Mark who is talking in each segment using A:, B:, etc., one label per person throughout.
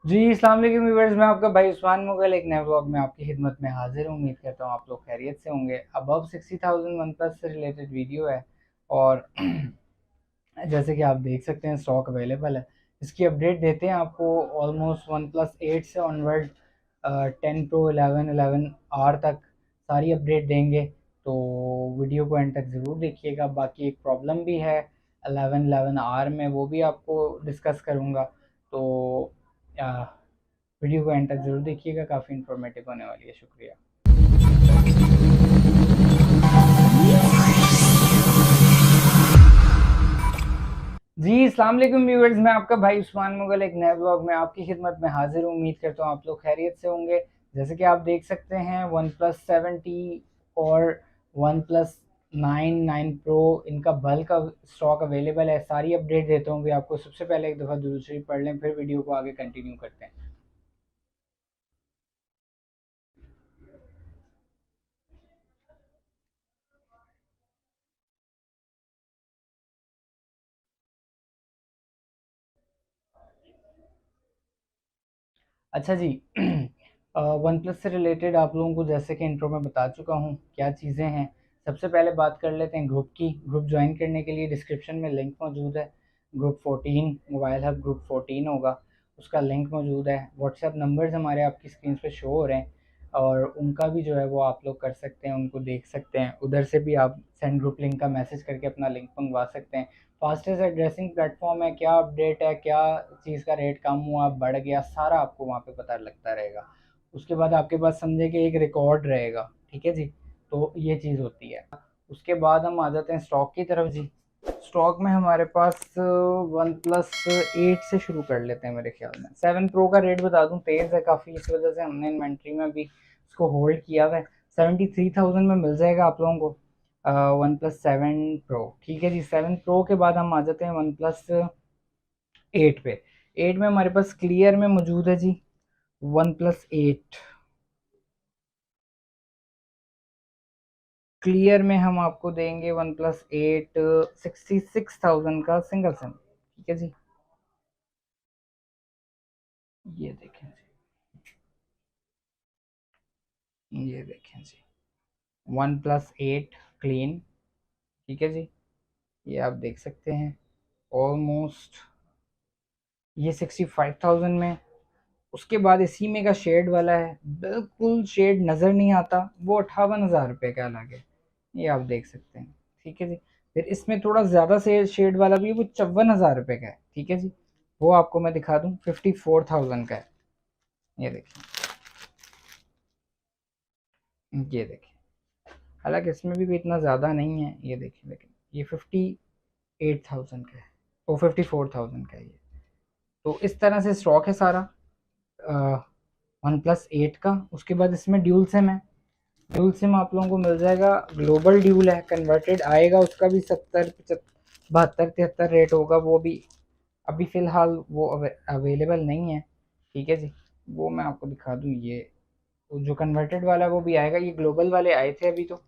A: जी अस्सलाम वालेकुम व्यूअर्स, मैं आपका भाई उस्मान मुगल एक नए व्लॉग में आपकी खिदमत में हाजिर हूँ। उम्मीद करता हूँ आप लोग खैरियत से होंगे। अबव 60,000 वन प्लस से रिलेटेड वीडियो है और जैसे कि आप देख सकते हैं स्टॉक अवेलेबल है। इसकी अपडेट देते हैं आपको। ऑलमोस्ट वन प्लस 8 से ऑनवर्ड 10 प्रो 11 आर तक सारी अपडेट देंगे, तो वीडियो को एंड तक ज़रूर देखिएगा। बाकी एक प्रॉब्लम भी है 11 आर में, वो भी आपको डिस्कस करूँगा। तो वीडियो को एंड तक ज़रूर देखिएगा, काफ़ी इन्फॉर्मेटिव होने वाली है। शुक्रिया। जी अस्सलाम वालेकुम व्यूअर्स, मैं आपका भाई उस्मान मुगल एक नए ब्लॉग में आपकी खिदमत में हाजिर हूँ। उम्मीद करता हूँ आप लोग खैरियत से होंगे। जैसे कि आप देख सकते हैं वन प्लस 7T और वन प्लस 9 प्रो, इनका बल्क स्टॉक अवेलेबल है। सारी अपडेट देता हूँ भी आपको। सबसे पहले एक दफ़ा दुरूद शरीफ पढ़ लें, फिर वीडियो को आगे कंटिन्यू करते हैं। अच्छा जी वन प्लस से रिलेटेड आप लोगों को जैसे कि इंट्रो में बता चुका हूँ क्या चीज़ें हैं। सबसे पहले बात कर लेते हैं ग्रुप की। ग्रुप ज्वाइन करने के लिए डिस्क्रिप्शन में लिंक मौजूद है। ग्रुप 14 मोबाइल हब ग्रुप 14 होगा, उसका लिंक मौजूद है। व्हाट्सएप नंबर्स हमारे आपकी स्क्रीन पे शो हो रहे हैं और उनका भी जो है वो आप लोग कर सकते हैं, उनको देख सकते हैं। उधर से भी आप सेंड ग्रुप लिंक का मैसेज करके अपना लिंक मंगवा सकते हैं। फास्टेस्ट एड्रेसिंग प्लेटफॉर्म है, क्या अपडेट है, क्या चीज़ का रेट कम हुआ बढ़ गया, सारा आपको वहाँ पे पता लगता रहेगा। उसके बाद आपके पास समझे कि एक रिकॉर्ड रहेगा, ठीक है जी। तो ये चीज़ होती है। उसके बाद हम आ जाते हैं स्टॉक की तरफ जी। स्टॉक में हमारे पास वन प्लस 8 से शुरू कर लेते हैं। मेरे ख्याल में 7 प्रो का रेट बता दूं, तेज़ है काफ़ी, इस वजह से हमने इन्वेंट्री में भी उसको होल्ड किया हुआ है। 73,000 में मिल जाएगा आप लोगों को वन प्लस 7 प्रो, ठीक है जी। 7 प्रो के बाद हम आ जाते हैं वन प्लस 8 पे। 8 में हमारे पास क्लियर में मौजूद है जी वन प्लस 8। क्लियर में हम आपको देंगे वन प्लस 8 66,000 का सिंगल सिम, ठीक है जी। ये देखें जी, ये देखें जी, वन प्लस 8 क्लीन, ठीक है जी। ये आप देख सकते हैं ऑलमोस्ट ये 65,000 में। उसके बाद इसी में का शेड वाला है, बिल्कुल शेड नज़र नहीं आता, वो 58,000 रुपये का अलग है। ये आप देख सकते हैं, ठीक है जी। फिर इसमें थोड़ा ज़्यादा से शेड वाला भी है, वो 54,000 रुपये का है, ठीक है जी। वो आपको मैं दिखा दूँ, 54,000 का है। ये देखिए, ये देखिए। हालांकि इसमें भी कोई इतना ज़्यादा नहीं है, ये देखिए। लेकिन ये 58,000 का है, वो 54,000 का है ये। तो इस तरह से स्टॉक है सारा वन प्लस 8 का। उसके बाद इसमें ड्यूल सिम है। ड्यूल सिम आप लोगों को मिल जाएगा, ग्लोबल ड्यूल है, कन्वर्टेड आएगा, उसका भी 70 72 73 रेट होगा। वो भी अभी फ़िलहाल वो अवेलेबल नहीं है, ठीक है जी। वो मैं आपको दिखा दूँ, ये जो कन्वर्टेड वाला है वो भी आएगा। ये ग्लोबल वाले आए थे अभी, तो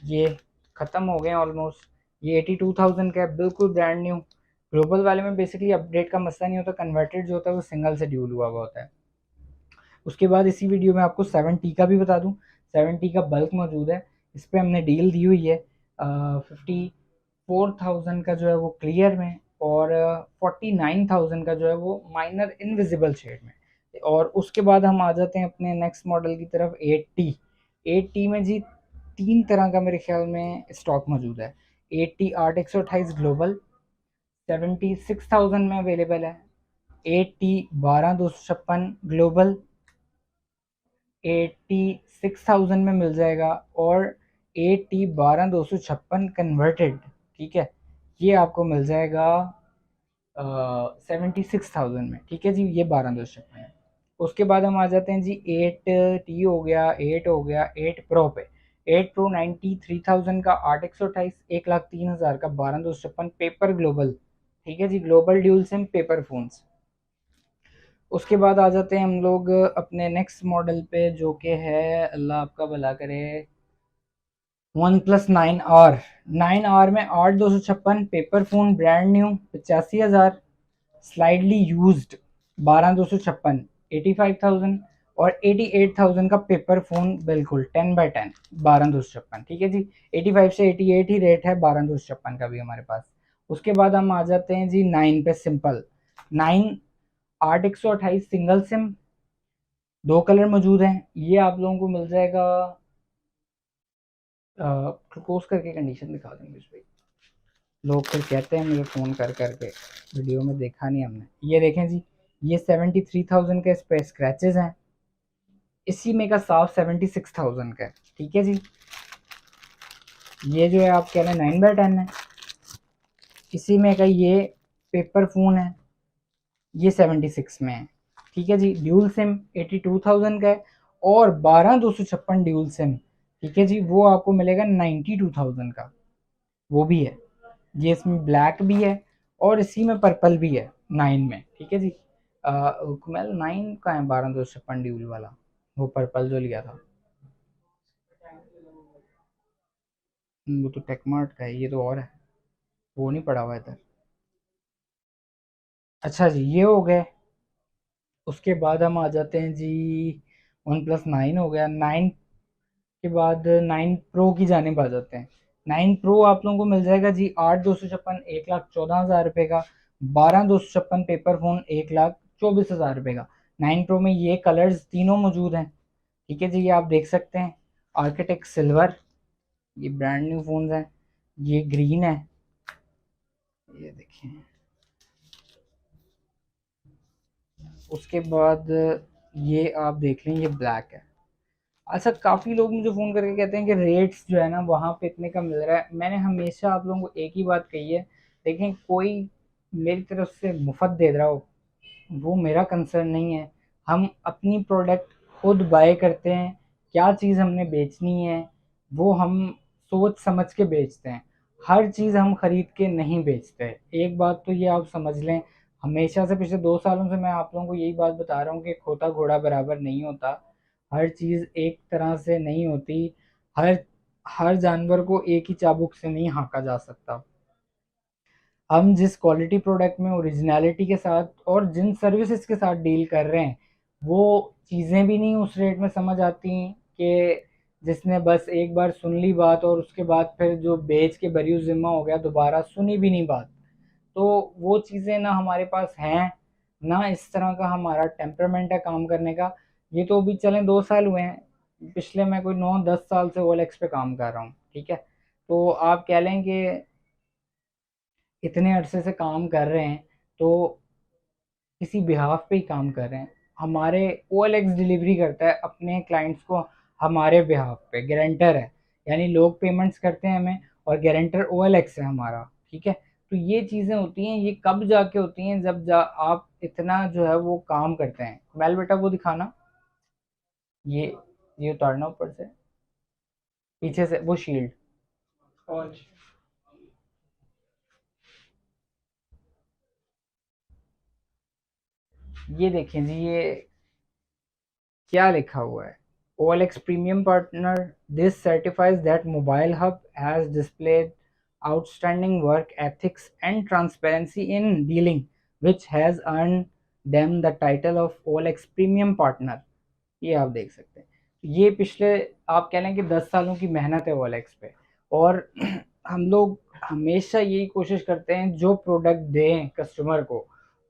A: ये ख़त्म हो गए ऑलमोस्ट। ये 82,000 का है, बिल्कुल ब्रांड न्यू। ग्लोबल वाले में बेसिकली अपडेट का मसला नहीं होता, कन्वर्टेड जो होता है वो सिंगल से ड्यूल हुआ हुआ होता है। उसके बाद इसी वीडियो में आपको 7T का भी बता दूं। 7T का बल्क मौजूद है, इस पर हमने डील दी हुई है 54,000 का जो है वो क्लियर में, और 49,000 का जो है वो माइनर इनविजिबल शेड में। और उसके बाद हम आ जाते हैं अपने नेक्स्ट मॉडल की तरफ, 8T। 8T में जी तीन तरह का मेरे ख्याल में स्टॉक मौजूद है। 8T 8 128 ग्लोबल 76,000 में अवेलेबल है। 8T 12 256 ग्लोबल 86,000 में मिल जाएगा। और 8T 12 256 कन्वर्टेड, ठीक है, ये आपको मिल जाएगा 76,000 में, ठीक है जी। ये 12 256 है। उसके बाद हम आ जाते हैं जी 8T हो गया, 8 हो गया, 8 प्रो पे। 8 प्रो 93,000 का 8 128 1,03,000 का 12 256 पेपर ग्लोबल, ठीक है जी। Global dual sim paper phones. उसके बाद आ जाते हैं हम लोग अपने नेक्स्ट मॉडल पे, जो कि है, अल्लाह आपका भला करे, वन प्लस 9 आर। 9 आर में 8 256 paper phone brand new 85,000, slightly used 12 256, 85,000 और 88,000 का पेपर फ़ोन, बिल्कुल 10x10 12,256, ठीक है जी। 85 से 88 ही रेट है 12,256 का भी हमारे पास। उसके बाद हम आ जाते हैं जी 9 पे। सिंपल 9 8 128 सिंगल सिम, 2 कलर मौजूद हैं। ये आप लोगों को मिल जाएगा, क्लोज करके कंडीशन दिखा देंगे भाई। लोग फिर कहते हैं मुझे फ़ोन कर करके, वीडियो में देखा नहीं हमने। ये देखें जी, ये 73,000 के इस पे स्क्रैचेस हैं। इसी में का साफ 76,000 का है, ठीक है जी। ये जो है आप कह रहे हैं 9x10 है, इसी में का ये पेपर फ़ोन है, ये 76 में है, ठीक है जी। ड्यूल सिम 82,000 का है और 12,256 ड्यूल सिम, ठीक है जी, वो आपको मिलेगा 92,000 का, वो भी है। ये इसमें ब्लैक भी है और इसी में पर्पल भी है 9 में, ठीक है जी। कुमैल 9 का है 12,256 ड्यूल वाला, वो पर्पल जो लिया था। वो तो टेकमार्ट का है, ये तो और है, वो नहीं पड़ा हुआ इधर। अच्छा जी, ये हो गए। उसके बाद हम आ जाते हैं जी, OnePlus 9 हो गया। 9 के बाद 9 प्रो की जानिब आ जाते हैं। 9 प्रो आप लोगों को मिल जाएगा जी 8,256 1,14,000 रुपये का, 12,256 पेपर फ़ोन 1,24,000 रुपये का। 9 प्रो में ये कलर्स तीनों मौजूद हैं, ठीक है जी। ये आप देख सकते हैं, आर्किटेक्ट सिल्वर, ये ब्रांड न्यू फ़ोन्स हैं। ये ग्रीन है, ये देखें। उसके बाद ये आप देख लें, ये ब्लैक है। अच्छा, काफ़ी लोग मुझे फ़ोन करके कहते हैं कि रेट्स जो है ना वहाँ पे इतने का मिल रहा है। मैंने हमेशा आप लोगों को एक ही बात कही है, देखें कोई मेरी तरफ से मुफ्त दे रहा हो वो मेरा कंसर्न नहीं है। हम अपनी प्रोडक्ट खुद बाय करते हैं, क्या चीज़ हमने बेचनी है वो हम सोच समझ के बेचते हैं। हर चीज़ हम खरीद के नहीं बेचते। एक बात तो ये आप समझ लें, हमेशा से पिछले 2 सालों से मैं आप लोगों को यही बात बता रहा हूँ कि खोता घोड़ा बराबर नहीं होता। हर चीज़ एक तरह से नहीं होती। हर हर जानवर को एक ही चाबुक से नहीं हाँका जा सकता। हम जिस क्वालिटी प्रोडक्ट में ओरिजिनलिटी के साथ और जिन सर्विसेज के साथ डील कर रहे हैं, वो चीज़ें भी नहीं उस रेट में समझ आती कि जिसने बस एक बार सुन ली बात और उसके बाद फिर जो बेच के बरी ज़िम्मा हो गया, दोबारा सुनी भी नहीं बात। तो वो चीज़ें ना हमारे पास हैं, ना इस तरह का हमारा टेम्परामेंट है काम करने का। ये तो अभी चलें 2 साल हुए हैं, पिछले मैं कोई 9-10 साल से OLX पे काम कर रहा हूँ, ठीक है। तो आप कह लें कि इतने अरसे से काम कर रहे हैं, तो किसी बिहाफ पे ही काम कर रहे हैं। हमारे OLX डिलीवरी करता है अपने क्लाइंट्स को हमारे बिहाफ पे, गारंटर है, यानी लोग पेमेंट्स करते हैं हमें और गारंटर OLX है हमारा, ठीक है। तो ये चीज़ें होती हैं, ये कब जाके होती हैं, जब आप इतना जो है वो काम करते हैं। मैल बेटा वो दिखाना, ये ये उतारना ऊपर से, पीछे से वो शील्ड। ये देखें जी, ये क्या लिखा हुआ है, OLX premium partner, this certifies that mobile hub has displayed outstanding work ethics and transparency in dealing which has earn them the title of OLX premium partner. ये आप देख सकते हैं, ये पिछले आप कह लें कि 10 सालों की मेहनत है OLX पे। और हम लोग हमेशा यही कोशिश करते हैं जो प्रोडक्ट दें कस्टमर को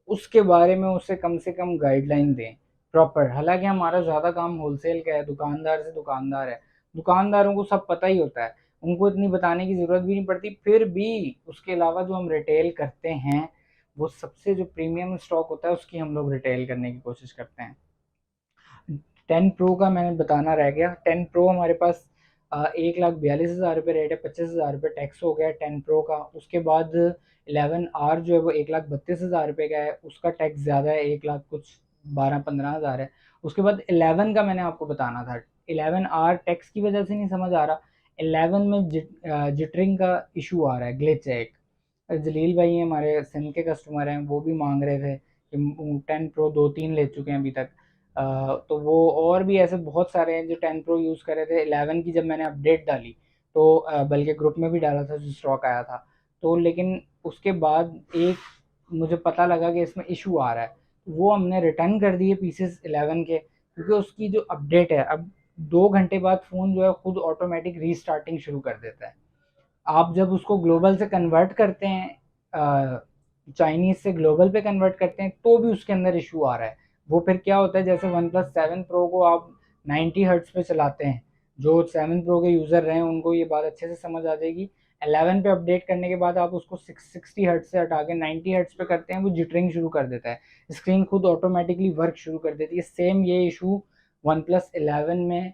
A: उसके बारे में उसे कम से कम गाइडलाइन दें प्रॉपर। हालांकि हमारा ज़्यादा काम होलसेल का है, दुकानदार से दुकानदार है, दुकानदारों को सब पता ही होता है, उनको इतनी बताने की ज़रूरत भी नहीं पड़ती। फिर भी उसके अलावा जो हम रिटेल करते हैं, वो सबसे जो प्रीमियम स्टॉक होता है उसकी हम लोग रिटेल करने की कोशिश करते हैं। 10 प्रो का मैंने बताना रह गया। 10 प्रो हमारे पास 1,42,000 रुपये रेट है, 25,000 रुपये टैक्स हो गया 10 प्रो का। उसके बाद 11R जो है वो 1,32,000 रुपये का है, उसका टैक्स ज़्यादा है, 1 लाख कुछ 12-15 हज़ार है। उसके बाद 11 का मैंने आपको बताना था, 11R टैक्स की वजह से नहीं समझ आ रहा, 11 में जिटरिंग का इशू आ रहा है, ग्लिच है एक। जलील भाई हैं हमारे सिंध के कस्टमर हैं, वो भी मांग रहे थे कि 10 प्रो 2-3 ले चुके हैं अभी तक। तो वो और भी ऐसे बहुत सारे हैं जो 10 प्रो यूज़ कर रहे थे। 11 की जब मैंने अपडेट डाली तो बल्कि ग्रुप में भी डाला था जो स्टॉक आया था, तो लेकिन उसके बाद एक मुझे पता लगा कि इसमें इशू आ रहा है। वो हमने रिटर्न कर दिए पीसेस 11 के, क्योंकि उसकी जो अपडेट है, अब 2 घंटे बाद फ़ोन जो है खुद ऑटोमेटिक रीस्टार्टिंग शुरू कर देता है। आप जब उसको ग्लोबल से कन्वर्ट करते हैं, चाइनीज़ से ग्लोबल पे कन्वर्ट करते हैं, तो भी उसके अंदर इशू आ रहा है। वो फिर क्या होता है, जैसे वन प्लस 7 प्रो को आप 90 हर्ट्स पे चलाते हैं, जो 7 प्रो के यूज़र रहे हैं उनको ये बात अच्छे से समझ आ जाएगी। 11 पे अपडेट करने के बाद आप उसको 60 हर्ट्स से हटा के 90 हर्ट्स पे करते हैं, वो जिटरिंग शुरू कर देता है, स्क्रीन खुद ऑटोमेटिकली वर्क शुरू कर देती है। सेम ये इशू वन प्लस 11 में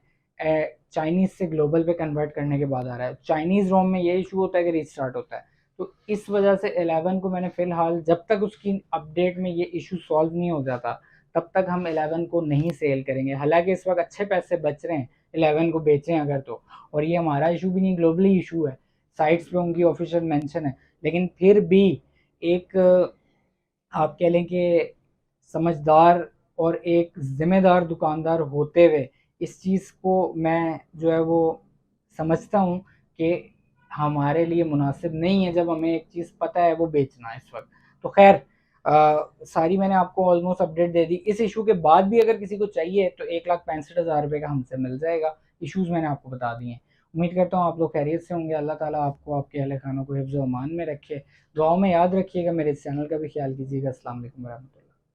A: चाइनीज़ से ग्लोबल पे कन्वर्ट करने के बाद आ रहा है। चाइनीज़ रोम में ये इशू होता है कि रीस्टार्ट होता है। तो इस वजह से 11 को मैंने फ़िलहाल, जब तक उसकी अपडेट में ये इशू सॉल्व नहीं हो जाता, तब तक हम 11 को नहीं सेल करेंगे। हालांकि इस वक्त अच्छे पैसे बच रहे हैं 11 को बेचें अगर तो, और ये हमारा इशू भी नहीं, ग्लोबली इशू है, साइट्स पे उनकी ऑफिशियल मेंशन है। लेकिन फिर भी एक आप कह लें कि समझदार और एक ज़िम्मेदार दुकानदार होते हुए इस चीज़ को मैं जो है वो समझता हूँ कि हमारे लिए मुनासिब नहीं है जब हमें एक चीज़ पता है वो बेचना इस वक्त। तो खैर, सारी मैंने आपको ऑलमोस्ट अपडेट दे दी। इस इशू के बाद भी अगर किसी को चाहिए तो 1,65,000 का हमसे मिल जाएगा। इश्यूज़ मैंने आपको बता दिए हैं। उम्मीद करता हूँ आप लोग खैरियत से होंगे। अल्लाह ताला आपको, आपके अहल खानों को हिफ्ज़ व अमान में रखे। दुआओं में याद रखिएगा, मेरे इस चैनल का भी ख्याल कीजिएगा। अस्सलाम वालेकुम वरहमतुल्लाह।